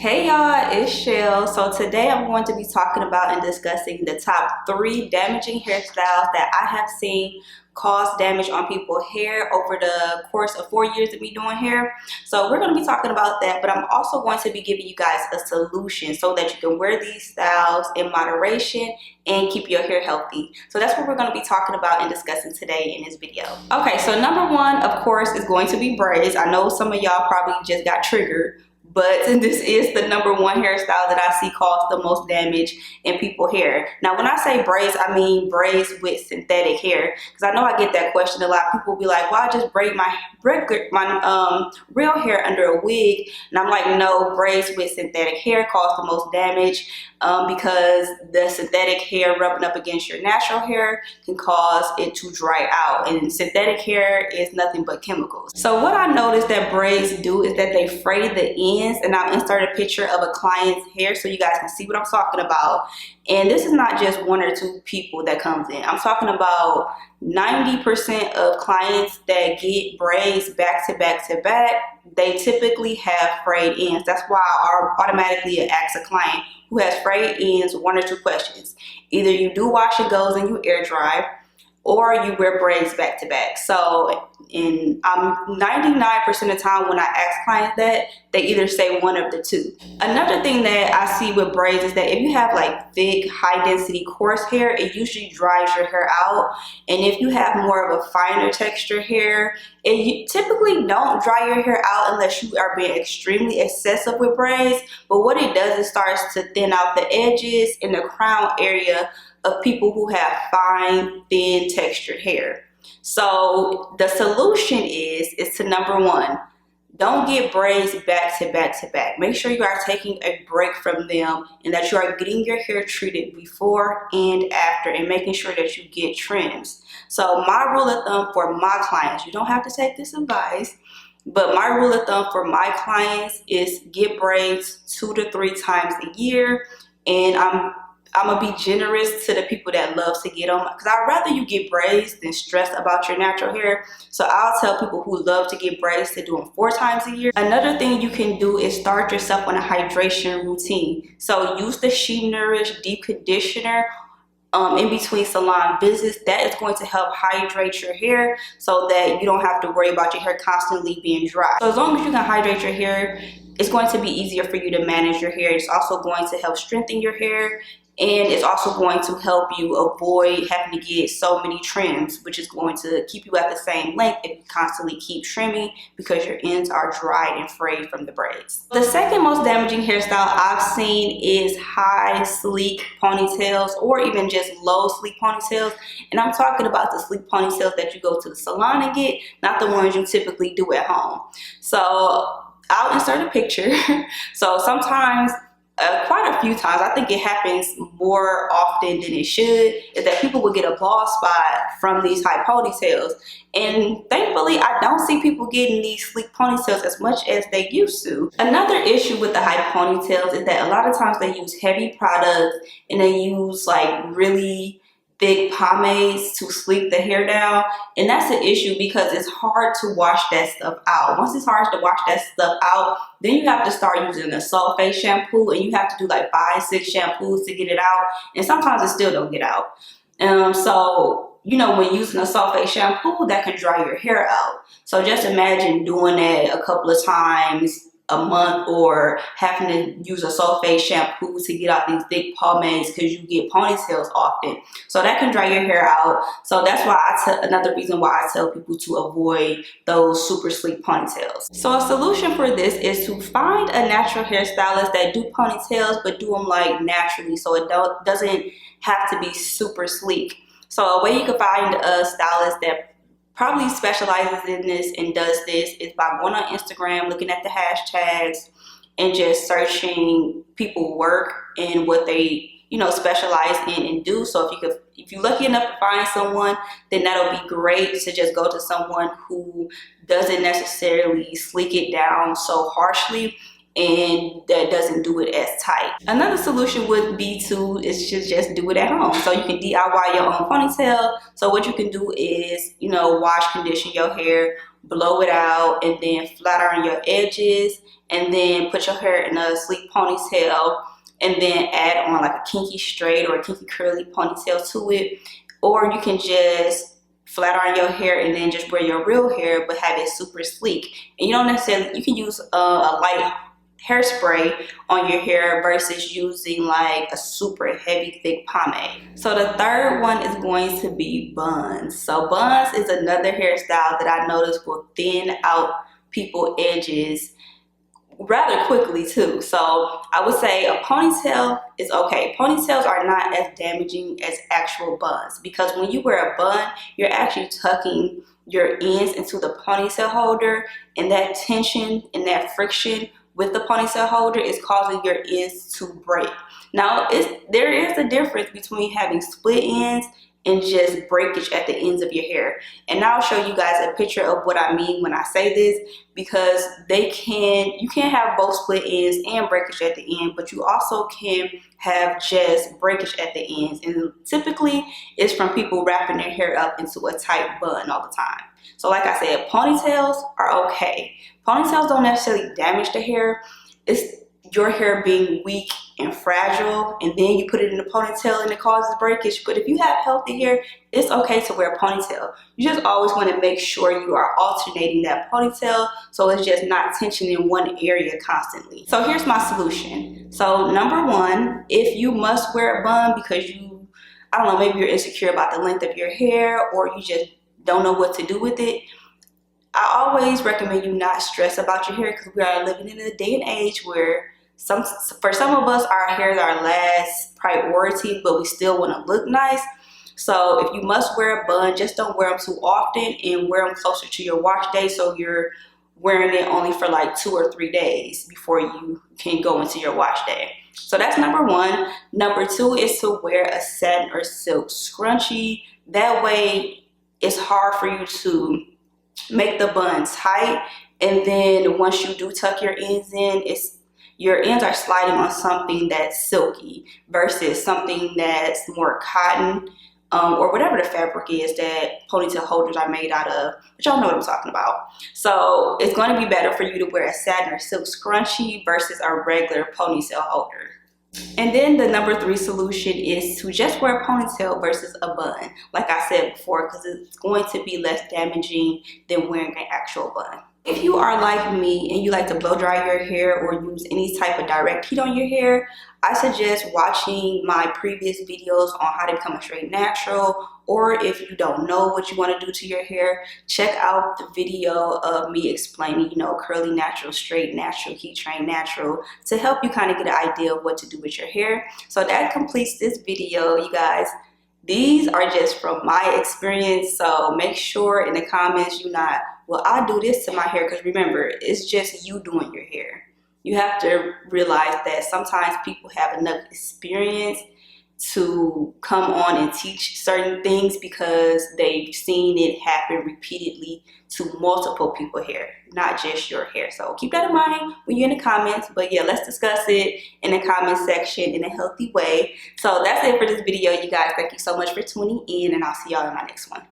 Hey y'all, it's Shell. So today I'm going to be talking about and discussing the top 3 damaging hairstyles that I have seen cause damage on people's hair over the course of 4 years of me doing hair. So we're going to be talking about that, but I'm also going to be giving you guys a solution so that you can wear these styles in moderation and keep your hair healthy. So that's what we're going to be talking about and discussing today in this video. Okay, so number 1, of course, is going to be braids. I know some of y'all probably just got triggered, but this is the number 1 hairstyle that I see cause the most damage in people's hair. Now, when I say braids, I mean braids with synthetic hair, because I know I get that question a lot. People will be like, "Well, I just braid my real hair under a wig," and I'm like, no, braids with synthetic hair cause the most damage because the synthetic hair rubbing up against your natural hair can cause it to dry out, and synthetic hair is nothing but chemicals. So what I noticed that braids do is that they fray the ends, and I'll insert a picture of a client's hair so you guys can see what I'm talking about. And this is not just 1 or 2 people that comes in. I'm talking about 90% of clients that get braids back to back to back, they typically have frayed ends. That's why I automatically ask a client who has frayed ends 1 or 2 questions. Either you do wash and goes and you air dry, or you wear braids back to back. So, and 99% of the time when I ask clients that, they either say 1 of the 2. Another thing that I see with braids is that if you have like thick, high density, coarse hair, it usually dries your hair out. And if you have more of a finer texture hair, you typically don't dry your hair out unless you are being extremely excessive with braids. But what it does is starts to thin out the edges and the crown area of people who have fine, thin, textured hair. So the solution is to number 1, don't get braids back to back to back. Make sure you are taking a break from them and that you are getting your hair treated before and after, and making sure that you get trims. So my rule of thumb for my clients, you don't have to take this advice, but my rule of thumb for my clients is get braids 2 to 3 times a year. And I'm gonna be generous to the people that love to get them, because I'd rather you get braids than stress about your natural hair. So I'll tell people who love to get braids to do them 4 times a year. Another thing you can do is start yourself on a hydration routine. So use the She Nourish deep conditioner in between salon visits. That is going to help hydrate your hair so that you don't have to worry about your hair constantly being dry. So as long as you can hydrate your hair, it's going to be easier for you to manage your hair. It's also going to help strengthen your hair, and it's also going to help you avoid having to get so many trims, which is going to keep you at the same length if you constantly keep trimming because your ends are dried and frayed from the braids. The second most damaging hairstyle I've seen is high sleek ponytails, or even just low sleek ponytails. And I'm talking about the sleek ponytails that you go to the salon and get, not the ones you typically do at home. So I'll insert a picture. So sometimes, quite a few times, I think it happens more often than it should, is that people will get a bald spot from these high ponytails. And thankfully, I don't see people getting these sleek ponytails as much as they used to. Another issue with the high ponytails is that a lot of times they use heavy products and they use like really thick pomades to sleek the hair down, and that's an issue because it's hard to wash that stuff out. Once it's hard to wash that stuff out, then you have to start using a sulfate shampoo, and you have to do like 5, 6 shampoos to get it out, and sometimes it still don't get out. So you know, when using a sulfate shampoo, that can dry your hair out. So just imagine doing that a couple of times a month, or having to use a sulfate shampoo to get out these thick pomades because you get ponytails often. So that can dry your hair out. So that's why another reason why I tell people to avoid those super sleek ponytails. So a solution for this is to find a natural hairstylist that do ponytails but do them like naturally, so it doesn't have to be super sleek. So a way you can find a stylist that probably specializes in this and does this is by going on Instagram, looking at the hashtags, and just searching people work and what they, you know, specialize in and do. So if you're lucky enough to find someone, then that'll be great to just go to someone who doesn't necessarily sleek it down so harshly and that doesn't do it as tight. Another solution would be to just do it at home. So you can DIY your own ponytail. So what you can do is, you know, wash, condition your hair, blow it out, and then flat iron your edges, and then put your hair in a sleek ponytail, and then add on like a kinky straight or a kinky curly ponytail to it. Or you can just flat iron your hair and then just wear your real hair but have it super sleek. And you don't necessarily, you can use a light hairspray on your hair versus using like a super heavy thick pomade. So the third one is going to be buns. So buns is another hairstyle that I noticed will thin out people's edges rather quickly too. So I would say a ponytail is okay. Ponytails are not as damaging as actual buns, because when you wear a bun, you're actually tucking your ends into the ponytail holder, and that tension and that friction with the ponytail holder is causing your ends to break. Now, there is a difference between having split ends and just breakage at the ends of your hair. And I'll show you guys a picture of what I mean when I say this, because you can have both split ends and breakage at the end, but you also can have just breakage at the ends. And typically it's from people wrapping their hair up into a tight bun all the time. So like I said, ponytails are okay. Ponytails don't necessarily damage the hair. It's your hair being weak and fragile, and then you put it in a ponytail and it causes breakage. But if you have healthy hair, it's okay to wear a ponytail. You just always want to make sure you are alternating that ponytail so it's just not tension in one area constantly. So here's my solution. So number one, if you must wear a bun because I don't know, maybe you're insecure about the length of your hair, or you just don't know what to do with it, I always recommend you not stress about your hair, because we are living in a day and age where for some of us, our hair is our last priority, but we still want to look nice. So if you must wear a bun, just don't wear them too often, and wear them closer to your wash day, so you're wearing it only for like 2 or 3 days before you can go into your wash day. So that's number one. Number two is to wear a satin or silk scrunchie. That way it's hard for you to make the bun tight, and then once you do tuck your ends in, your ends are sliding on something that's silky versus something that's more cotton, or whatever the fabric is that ponytail holders are made out of, but y'all know what I'm talking about. So it's going to be better for you to wear a satin or silk scrunchie versus a regular ponytail holder. And then the number three solution is to just wear a ponytail versus a bun, like I said before, because it's going to be less damaging than wearing an actual bun. If you are like me and you like to blow dry your hair or use any type of direct heat on your hair, I suggest watching my previous videos on how to become a straight natural. Or if you don't know what you want to do to your hair, check out the video of me explaining, curly natural, straight natural, heat train natural, to help you kind of get an idea of what to do with your hair. So that completes this video, you guys. These are just from my experience, so make sure in the comments you're not, well, I do this to my hair, because remember, it's just you doing your hair. You have to realize that sometimes people have enough experience to come on and teach certain things because they've seen it happen repeatedly to multiple people's hair, not just your hair. So keep that in mind when you're in the comments. But yeah, let's discuss it in the comment section in a healthy way. So that's it for this video, you guys. Thank you so much for tuning in, and I'll see y'all in my next one.